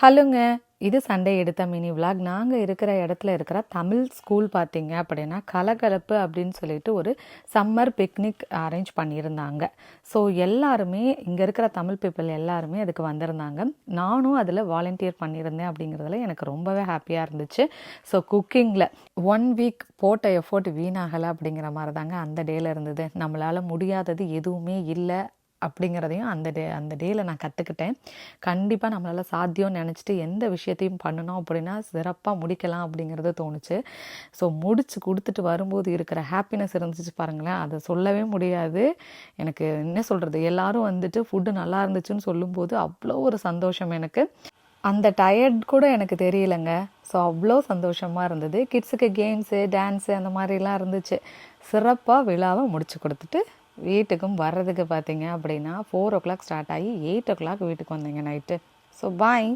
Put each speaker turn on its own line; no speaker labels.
ஹலோங்க. இது சண்டே எடுத்த mini vlog. நாங்கள் இருக்கிற இடத்துல இருக்கிற தமிழ் ஸ்கூல் பார்த்தீங்க அப்படின்னா கலகலப்பு அப்படின்னு சொல்லிட்டு ஒரு சம்மர் பிக்னிக் அரேஞ்ச் பண்ணியிருந்தாங்க. ஸோ எல்லாருமே இங்கே இருக்கிற தமிழ் பீப்புள் எல்லாருமே அதுக்கு வந்திருந்தாங்க. நானும் அதில் வாலண்டியர் பண்ணியிருந்தேன். அப்படிங்கிறதுல எனக்கு ரொம்பவே ஹாப்பியாக இருந்துச்சு. ஸோ குக்கிங்கில் 1 வீக் போட்ட எஃபோர்ட் வீணாகலை அப்படிங்கிற மாதிரி தாங்க அந்த டேயில் இருந்தது. நம்மளால் முடியாதது எதுவுமே இல்லை அப்படிங்கிறதையும் அந்த டேயில் நான் கற்றுக்கிட்டேன். கண்டிப்பாக நம்மளால் சாத்தியம்னு நினச்சிட்டு எந்த விஷயத்தையும் பண்ணணும் அப்படின்னா சிறப்பாக முடிக்கலாம் அப்படிங்கிறது தோணுச்சு. ஸோ முடிச்சு கொடுத்துட்டு வரும்போது இருக்கிற ஹாப்பினஸ் இருந்துச்சு பாருங்களேன், அதை சொல்லவே முடியாது. எனக்கு என்ன சொல்கிறது, எல்லோரும் வந்துட்டு ஃபுட்டு நல்லா இருந்துச்சுன்னு சொல்லும்போது அவ்வளோ ஒரு சந்தோஷம் எனக்கு. அந்த டயர்ட் கூட எனக்கு தெரியலைங்க. ஸோ அவ்வளோ சந்தோஷமாக இருந்தது. கிட்ஸுக்கு கேம்ஸு, டான்ஸு அந்த மாதிரிலாம் இருந்துச்சு. சிறப்பாக விழாவை முடிச்சு கொடுத்துட்டு வீட்டுக்கும் வர்றதுக்கு பார்த்தீங்க அப்படின்னா 4 o'clock ஸ்டார்ட் ஆகி 8 o'clock வீட்டுக்கு வந்தீங்க நைட்டு. So bye.